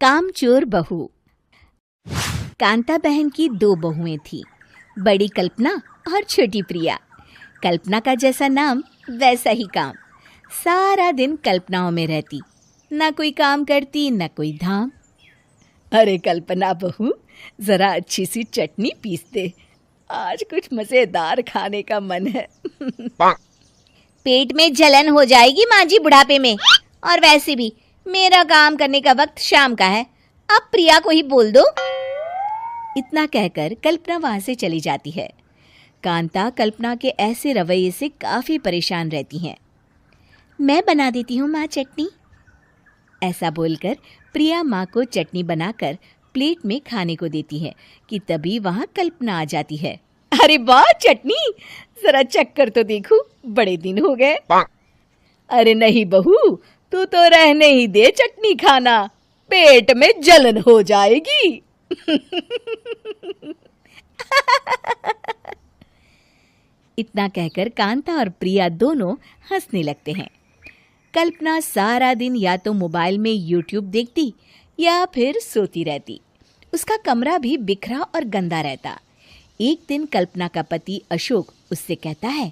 कामचोर बहू। कांता बहन की 2 बहुएं थीं, बड़ी कल्पना और छोटी प्रिया। कल्पना का जैसा नाम वैसा ही काम। सारा दिन कल्पनाओं में रहती, ना कोई काम करती न कोई धाम। अरे कल्पना बहू, जरा अच्छी सी चटनी पीस दे, आज कुछ मजेदार खाने का मन है। पेट में जलन हो जाएगी माँ जी बुढ़ापे में, और वैसे भी मेरा काम करने का वक्त शाम का है, अब प्रिया को ही बोल दो। इतना कहकर कल्पना वहां से चली जाती है। कांता कल्पना के ऐसे रवैये से काफी परेशान रहती हैं। मैं बना देती हूँ माँ चटनी, ऐसा बोलकर प्रिया माँ को चटनी बनाकर प्लेट में खाने को देती है कि तभी वहां कल्पना आ जाती है। अरे वाह चटनी, जरा चख कर तो देखूं, बड़े दिन हो गए। अरे नहीं बहू, तू तो रहने ही दे चटनी खाना, पेट में जलन हो जाएगी। इतना कहकर कांता और प्रिया दोनों हंसने लगते हैं। कल्पना सारा दिन या तो मोबाइल में यूट्यूब देखती या फिर सोती रहती। उसका कमरा भी बिखरा और गंदा रहता। एक दिन कल्पना का पति अशोक उससे कहता है,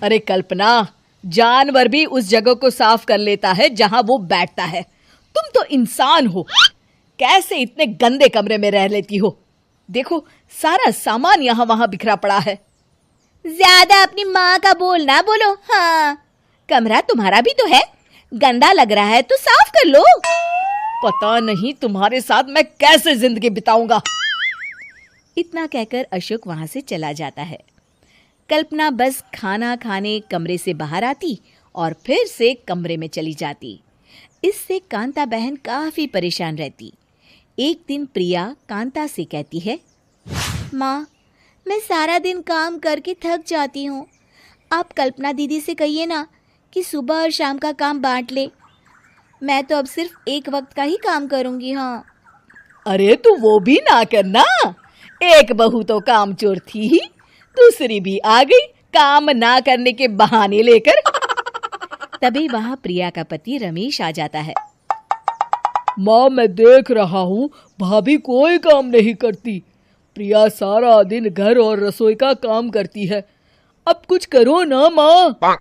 अरे कल्पना, जानवर भी उस जगह को साफ कर लेता है जहां वो बैठता है, तुम तो इंसान हो, कैसे इतने गंदे कमरे में रह लेती हो? देखो सारा सामान यहाँ वहां बिखरा पड़ा है। ज्यादा अपनी माँ का बोल ना बोलो। हाँ, कमरा तुम्हारा भी तो है, गंदा लग रहा है तो साफ कर लो। पता नहीं तुम्हारे साथ मैं कैसे जिंदगी बिताऊंगा। इतना कहकर अशोक वहां से चला जाता है। कल्पना बस खाना खाने कमरे से बाहर आती और फिर से कमरे में चली जाती। इससे कांता बहन काफी परेशान रहती। एक दिन प्रिया कांता से कहती है, माँ, मैं सारा दिन काम करके थक जाती हूँ, आप कल्पना दीदी से कहिए ना कि सुबह और शाम का काम बांट ले, मैं तो अब सिर्फ एक वक्त का ही काम करूँगी। हाँ। अरे तू वो भी ना करना, एक बहू तो कामचोर थी ही, दूसरी भी आ गई काम ना करने के बहाने लेकर। तभी वहां प्रिया का पति रमेश आ जाता है। माँ, मैं देख रहा हूँ भाभी कोई काम नहीं करती, प्रिया सारा दिन घर और रसोई का काम करती है, अब कुछ करो ना माँ।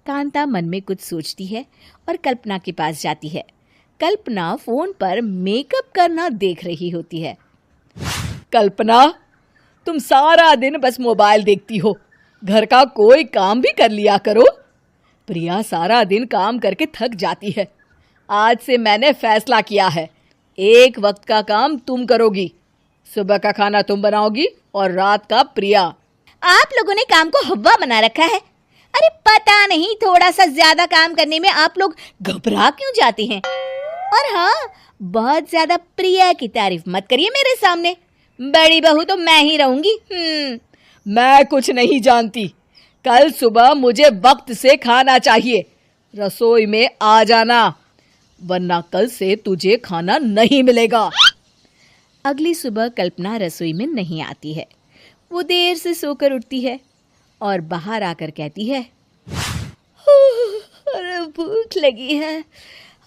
कांता मन में कुछ सोचती है और कल्पना के पास जाती है। कल्पना फोन पर मेकअप करना देख रही होती है। कल्पना, तुम सारा दिन बस मोबाइल देखती हो, घर का कोई काम भी कर लिया करो। प्रिया सारा दिन काम करके थक जाती है, आज से मैंने फैसला किया है, एक वक्त का काम तुम करोगी, सुबह का खाना तुम बनाओगी और रात का प्रिया। आप लोगों ने काम को हव्वा बना रखा है। अरे पता नहीं थोड़ा सा ज्यादा काम करने में आप लोग घबरा क्यों जाते हैं। और हाँ, बहुत ज्यादा प्रिया की तारीफ मत करिए मेरे सामने, बड़ी बहू तो मैं ही रहूंगी। मैं कुछ नहीं जानती, कल सुबह मुझे वक्त से खाना चाहिए, रसोई में आ जाना, वरना कल से तुझे खाना नहीं मिलेगा। अगली सुबह कल्पना रसोई में नहीं आती है। वो देर से सोकर उठती है और बाहर आकर कहती है, अरे भूख लगी है,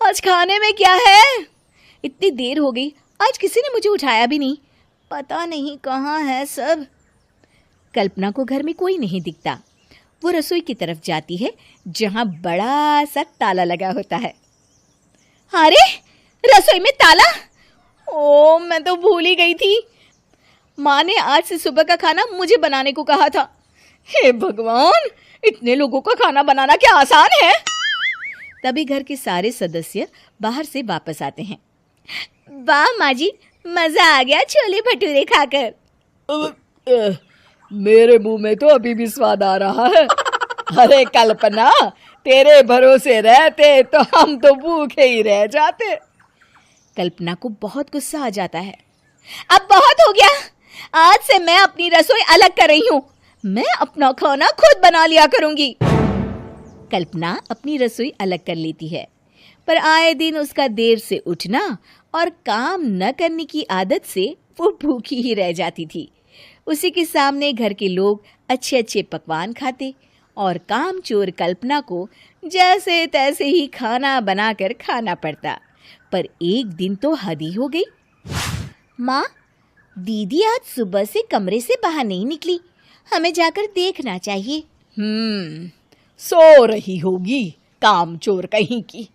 आज खाने में क्या है? इतनी देर हो गई, आज किसी ने मुझे उठाया भी नहीं, पता नहीं कहाँ है सब। कल्पना को घर में कोई नहीं दिखता। वो रसोई की तरफ जाती है जहां बड़ा सा ताला लगा होता है। अरे रसोई में ताला? ओ, मैं तो भूल ही गई थी। माँ ने आज से सुबह का खाना मुझे बनाने को कहा था। हे भगवान, इतने लोगों का खाना बनाना क्या आसान है? तभी घर के सारे सदस्य बाहर से वापस आते हैं। वाह माँ जी, मजा आ गया छोले भटूरे खाकर। मेरे मुंह में तो अभी भी स्वाद आ रहा है। अरे कल्पना, तेरे भरोसे रहते तो हम तो भूखे ही रह जाते। कल्पना को बहुत गुस्सा आ जाता है। अब बहुत हो गया, आज से मैं अपनी रसोई अलग कर रही हूँ, मैं अपना खाना खुद बना लिया करूंगी। कल्पना अपनी रसोई अलग कर लेती है, पर आए दिन उसका देर से उठना और काम न करने की आदत से वो भूखी ही रह जाती थी। उसी के सामने घर के लोग अच्छे अच्छे पकवान खाते और कामचोर कल्पना को जैसे तैसे ही खाना बनाकर खाना पड़ता। पर एक दिन तो हद ही हो गई। माँ, दीदी आज सुबह से कमरे से बाहर नहीं निकली, हमें जाकर देखना चाहिए। सो रही होगी कामचोर कहीं की।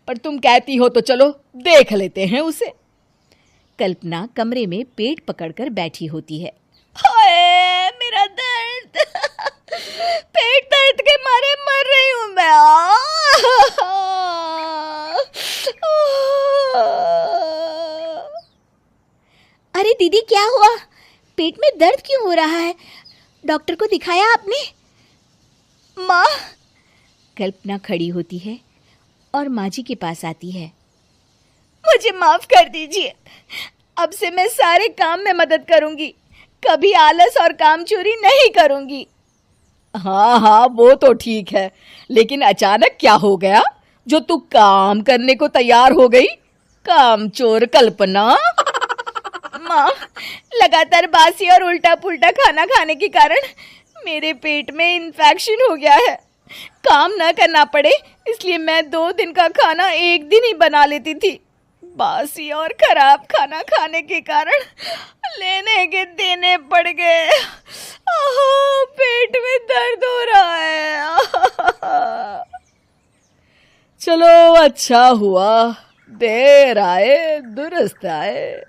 पर तुम कहती हो तो चलो देख लेते हैं उसे। कल्पना कमरे में पेट पकड़कर बैठी होती है। हाय मेरा दर्द, पेट दर्द के मारे मर रही हूं मैं। अरे दीदी, क्या हुआ? पेट में दर्द क्यों हो रहा है? डॉक्टर को दिखाया आपने? माँ, कल्पना खड़ी होती है और माँ जी के पास आती है। मुझे माफ कर दीजिए, अब से मैं सारे काम में मदद करूंगी, कभी आलस और काम चोरी नहीं करूंगी। हाँ, वो तो ठीक है, लेकिन अचानक क्या हो गया जो तू काम करने को तैयार हो गई? कामचोर कल्पना। माँ, लगातार बासी और उल्टा पुल्टा खाना खाने के कारण मेरे पेट में इन्फेक्शन हो गया है। काम न करना पड़े इसलिए मैं 2 दिन का खाना एक दिन ही बना लेती थी। बासी और खराब खाना खाने के कारण लेने के देने पड़ गए। पेट में दर्द हो रहा है। चलो अच्छा हुआ, देर आए दुरुस्त आए।